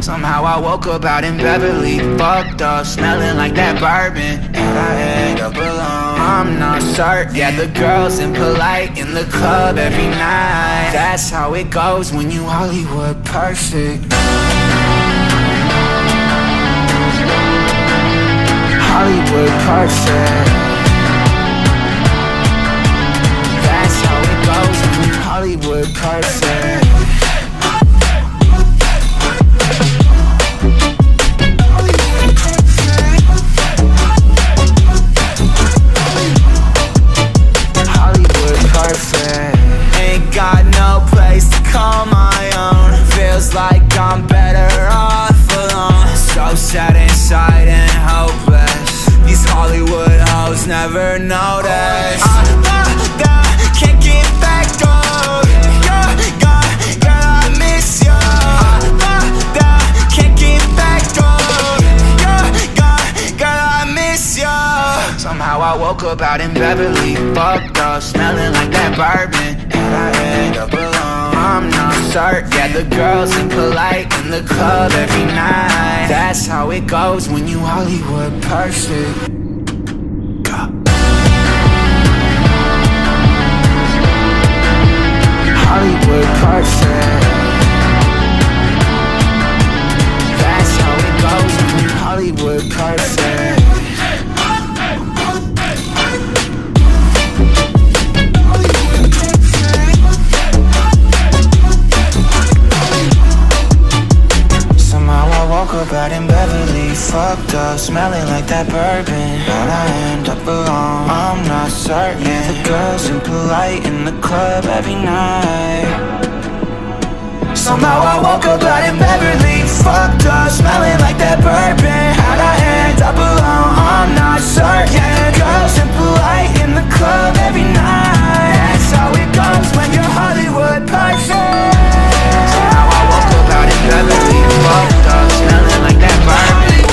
Somehow I woke up out in Beverly, fucked up, smelling like that bourbon, and I end up alone. I'm not certain. Yeah, the girls impolite in the club every night. That's how it goes when you Hollywood perfect. Hollywood perfect. That's how it goes when you Hollywood perfect. Ain't got no place to call my own. Feels like I'm better off alone. So sad inside and hopeless. These Hollywood hoes never notice. Can't get back up. Girl, I miss you. Can't get back up. Girl, I miss you. Somehow I woke up out in Beverly, fucked up, smelling like that bourbon, and I end up alone. I'm not certain. Yeah, the girls impolite in the club every night. That's how it goes when you Hollywood perfect. Hollywood perfect. That's how it goes when you Hollywood perfect. Woke up out in Beverly, fucked up, smelling like that bourbon, and I end up alone. I'm not certain. Yeah, the girls impolite in the club every night. Somehow I woke up out in Beverly, fucked up, smelling like that bourbon, and I end up alone. I'm not certain. Yeah, the girls impolite in the club every night. That's how it goes when you're Hollywood perfect. Somehow I woke up out in Beverly, fucked up, smelling like that bourbon.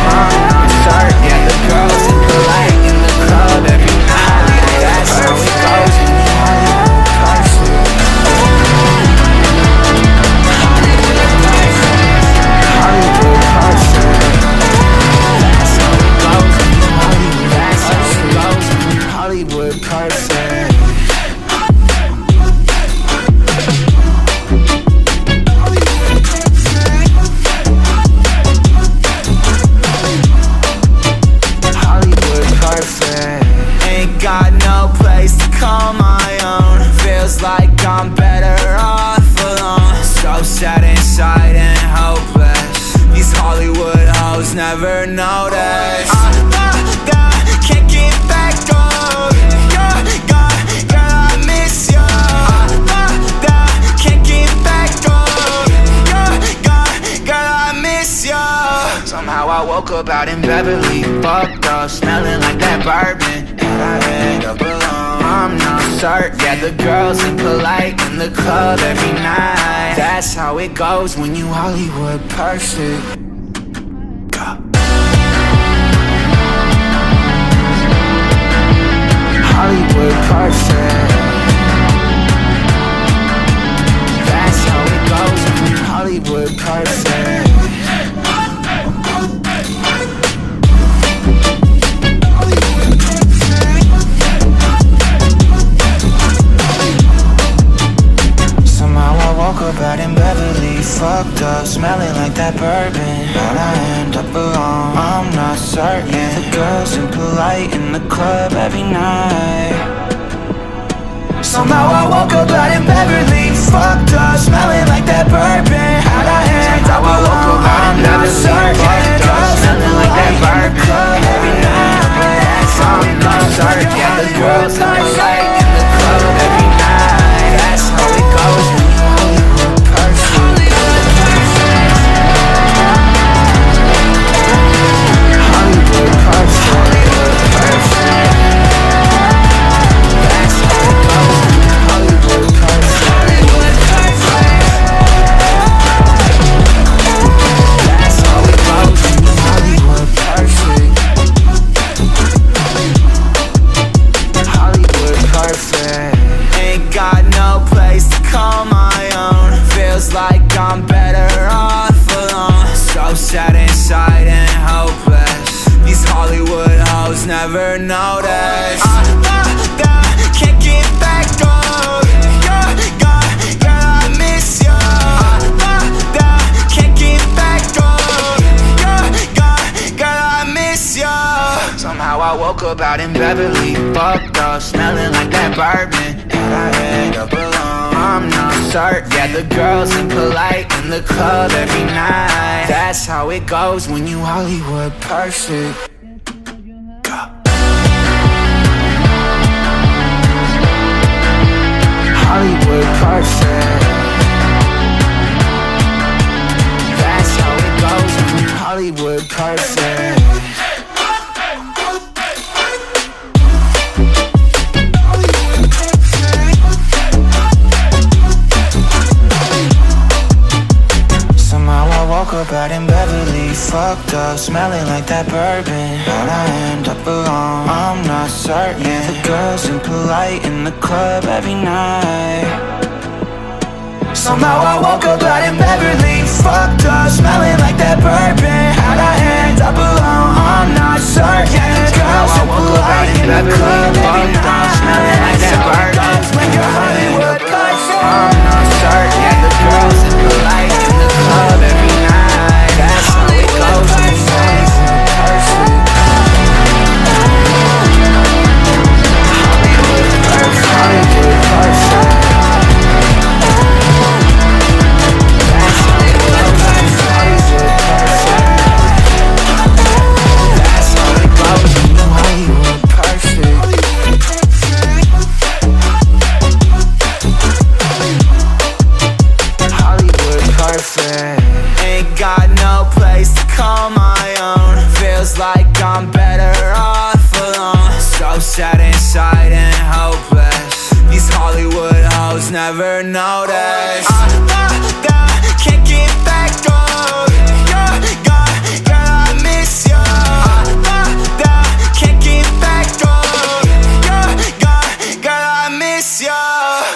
I'm not certain. Yeah, the girls impolite in the club every night. That's how it goes when you Hollywood perfect. Hollywood perfect. That's how it goes when you Hollywood. That's how it goes when you Hollywood perfect. Got no place to call my own. Feels like I'm better off alone. So sad inside and hopeless. These Hollywood hoes never notice. Can't get back up. Girl, I miss you. Can't get back up. Girl, I miss you. Somehow I woke up out in Beverly, fucked up, smelling like that bourbon, and I end up alone. I'm not certain. Yeah, the girls impolite in the club every night. That's how it goes when you Hollywood perfect. Hollywood perfect. That's how it goes when you Hollywood perfect. Woke up out in Beverly, fucked up, smelling like that bourbon, and I end up alone. I'm not certain. Yeah, the girls impolite in the club every night. Somehow I woke up out in Beverly, fucked up, smelling like that bourbon, and I end up alone. I'm not certain. Yeah, the girls impolite in the club every night. I'm not certain. Yeah, the girls impolite in the club every night. That's how it goes when you Hollywood perfect. Hollywood perfect. Hollywood perfect. That's how it goes when you Hollywood perfect. Hollywood perfect. That's how it goes when you Hollywood perfect. Hollywood perfect. fucked up, smelling like that bourbon, and I end up alone. I'm not certain. Yeah, the girls impolite in the club every night. That's how it goes when you Hollywood perfect. Hollywood perfect. That's how it goes when you Hollywood perfect. Woke up out in Beverly, fucked up, smelling like that bourbon. How'd I end up alone? I'm not certain. Yeah, the girls impolite in the club every night. Somehow I woke up out in Beverly, fucked up, smelling like that bourbon. How'd I end up alone? I'm not certain. Yeah, the girls impolite in the club every night. Smelling like that bourbon when you're Hollywood perfect. I'm not certain. Yeah, the girls impolite in the club every night. That's how it goes when you Hollywood perfect. Hollywood perfect. Hollywood perfect. That's how it goes when you Hollywood perfect. That's how it goes when you Hollywood perfect. Hollywood perfect. Ain't got no place to call my own. Feels like I'm better off alone. So sad inside and hopeless. These Hollywood hoes never notice. Can't get back on. Girl, I miss you. Can't get back on. Girl, I miss you.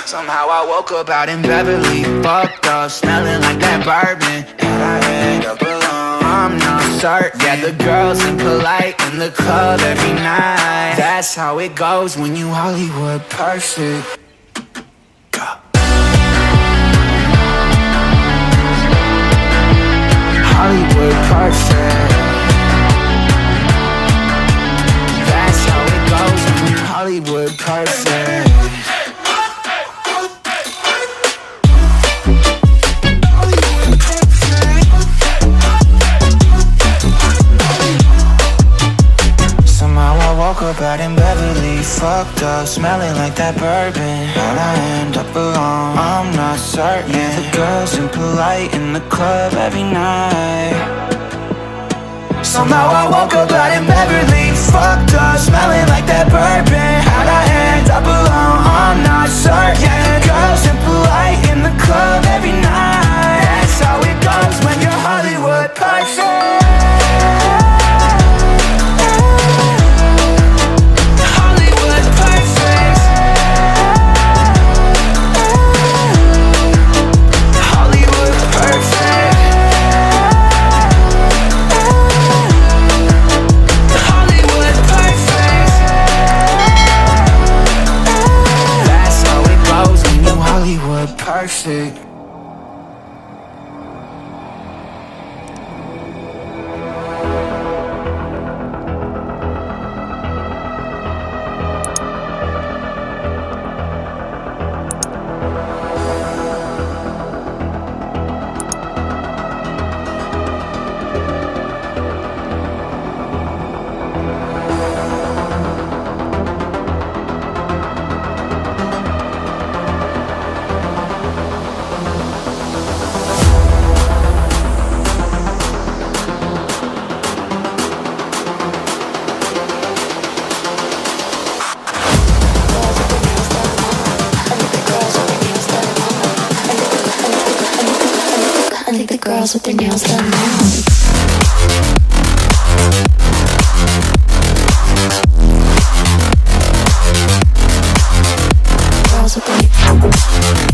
Somehow I woke up out in Beverly, fucked up, smelling like that bourbon, and I end up alone. I'm not certain. Yeah, the girls impolite in the club every night. That's how it goes when you Hollywood perfect. Hollywood perfect. That's how it goes when you Hollywood perfect. Woke up out in Beverly, fucked up, smelling like that bourbon. How'd I end up alone? I'm not certain. Yeah, the girls impolite in the club every night. Somehow I woke up out in Beverly, fucked up, smelling like that bourbon. How'd I end up alone? I'm not certain. Yeah, the girls impolite in the club every night. That's how it goes when you're Hollywood perfect. Perfect. Girls with their nails done now. Girls with their